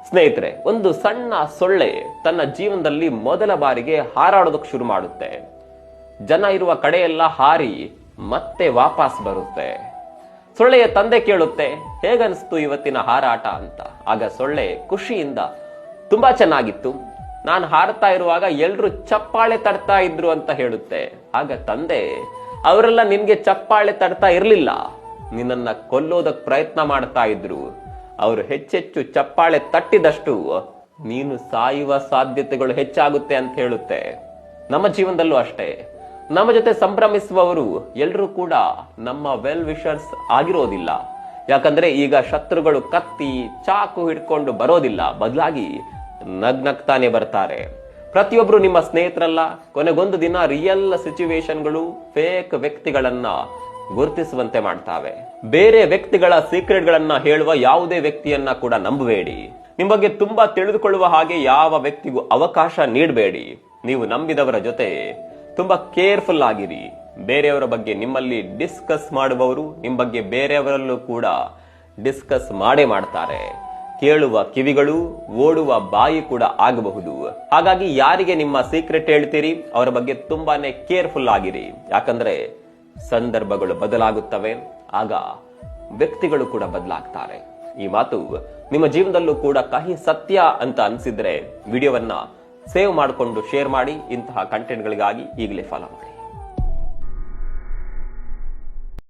ಸ್ನೇಹಿತರೆ, ಒಂದು ಸಣ್ಣ ಸೊಳ್ಳೆ ತನ್ನ ಜೀವನದಲ್ಲಿ ಮೊದಲ ಬಾರಿಗೆ ಹಾರಾಡೋದಕ್ಕೆ ಶುರು ಮಾಡುತ್ತೆ. ಜನ ಇರುವ ಕಡೆಯೆಲ್ಲ ಹಾರಿ ಮತ್ತೆ ವಾಪಸ್ ಬರುತ್ತೆ. ಸೊಳ್ಳೆಯ ತಂದೆ ಕೇಳುತ್ತೆ, ಹೇಗನ್ನಿಸ್ತು ಇವತ್ತಿನ ಹಾರಾಟ ಅಂತ. ಆಗ ಸೊಳ್ಳೆ ಖುಷಿಯಿಂದ, ತುಂಬಾ ಚೆನ್ನಾಗಿತ್ತು, ನಾನು ಹಾರತಾ ಇರುವಾಗ ಎಲ್ರು ಚಪ್ಪಾಳೆ ತಡ್ತಾ ಇದ್ರು ಅಂತ ಹೇಳುತ್ತೆ. ಆಗ ತಂದೆ, ಅವರೆಲ್ಲ ನಿನ್ಗೆ ಚಪ್ಪಾಳೆ ತಡ್ತಾ ಇರ್ಲಿಲ್ಲ, ನಿನ್ನನ್ನ ಕೊಲ್ಲೋದಕ್ ಪ್ರಯತ್ನ ಮಾಡ್ತಾ ಇದ್ರು. ಅವರು ಹೆಚ್ಚೆಚ್ಚು ಚಪ್ಪಾಳೆ ತಟ್ಟಿದಷ್ಟು ನೀನು ಸಾಯುವ ಸಾಧ್ಯತೆಗಳು ಹೆಚ್ಚಾಗುತ್ತೆ ಅಂತ ಹೇಳುತ್ತೆ. ನಮ್ಮ ಜೀವನದಲ್ಲೂ ಅಷ್ಟೇ, ನಮ್ಮ ಜೊತೆ ಸಂಭ್ರಮಿಸುವವರು ಎಲ್ಲರೂ ಕೂಡ ನಮ್ಮ ವೆಲ್ ವಿಷರ್ಸ್ ಆಗಿರೋದಿಲ್ಲ. ಯಾಕಂದ್ರೆ ಈಗ ಶತ್ರುಗಳು ಕತ್ತಿ ಚಾಕು ಹಿಡ್ಕೊಂಡು ಬರೋದಿಲ್ಲ, ಬದಲಾಗಿ ನಗ್ನಗ್ತಾನೆ ಬರ್ತಾರೆ. ಪ್ರತಿಯೊಬ್ರು ನಿಮ್ಮ ಸ್ನೇಹಿತರಲ್ಲ. ಕೊನೆಗೊಂದು ದಿನ ರಿಯಲ್ ಸಿಚುವೇಶನ್ಗಳು ಫೇಕ್ ವ್ಯಕ್ತಿಗಳನ್ನ ಗುರುತಿಸುವಂತೆ ಮಾಡ್ತಾವೆ. ಬೇರೆ ವ್ಯಕ್ತಿಗಳ ಸೀಕ್ರೆಟ್ ಗಳನ್ನ ಹೇಳುವ ಯಾವುದೇ ವ್ಯಕ್ತಿಯನ್ನ ಕೂಡ ನಂಬಬೇಡಿ. ನಿಮ್ಮ ಬಗ್ಗೆ ತುಂಬಾ ತಿಳಿದುಕೊಳ್ಳುವ ಹಾಗೆ ಯಾವ ವ್ಯಕ್ತಿಗೂ ಅವಕಾಶ ನೀಡಬೇಡಿ. ನೀವು ನಂಬಿದವರ ಜೊತೆ ತುಂಬಾ ಕೇರ್ಫುಲ್ ಆಗಿರಿ. ಬೇರೆಯವರ ಬಗ್ಗೆ ನಿಮ್ಮಲ್ಲಿ ಡಿಸ್ಕಸ್ ಮಾಡುವವರು ನಿಮ್ಮ ಬಗ್ಗೆ ಬೇರೆಯವರಲ್ಲೂ ಕೂಡ ಡಿಸ್ಕಸ್ ಮಾಡೇ ಮಾಡ್ತಾರೆ. ಕೇಳುವ ಕಿವಿಗಳು, ಓಡುವ ಬಾಯಿ ಕೂಡ ಆಗಬಹುದು. ಹಾಗಾಗಿ ಯಾರಿಗೆ ನಿಮ್ಮ ಸೀಕ್ರೆಟ್ ಹೇಳ್ತೀರಿ ಅವರ ಬಗ್ಗೆ ತುಂಬಾನೇ ಕೇರ್ಫುಲ್ ಆಗಿರಿ. ಯಾಕಂದ್ರೆ ಸಂದರ್ಭಗಳು ಬದಲಾಗುತ್ತವೆ, ಆಗ ವ್ಯಕ್ತಿಗಳು ಕೂಡ ಬದಲಾಗ್ತಾರೆ. ಈ ಮಾತು ನಿಮ್ಮ ಜೀವನದಲ್ಲೂ ಕೂಡ ಕಹಿ ಸತ್ಯ ಅಂತ ಅನ್ಸಿದ್ರೆ ವಿಡಿಯೋವನ್ನ ಸೇವ್ ಮಾಡಿಕೊಂಡು ಶೇರ್ ಮಾಡಿ. ಇಂತಹ ಕಂಟೆಂಟ್ಗಳಿಗಾಗಿ ಈಗಲೇ ಫಾಲೋ ಮಾಡಿ.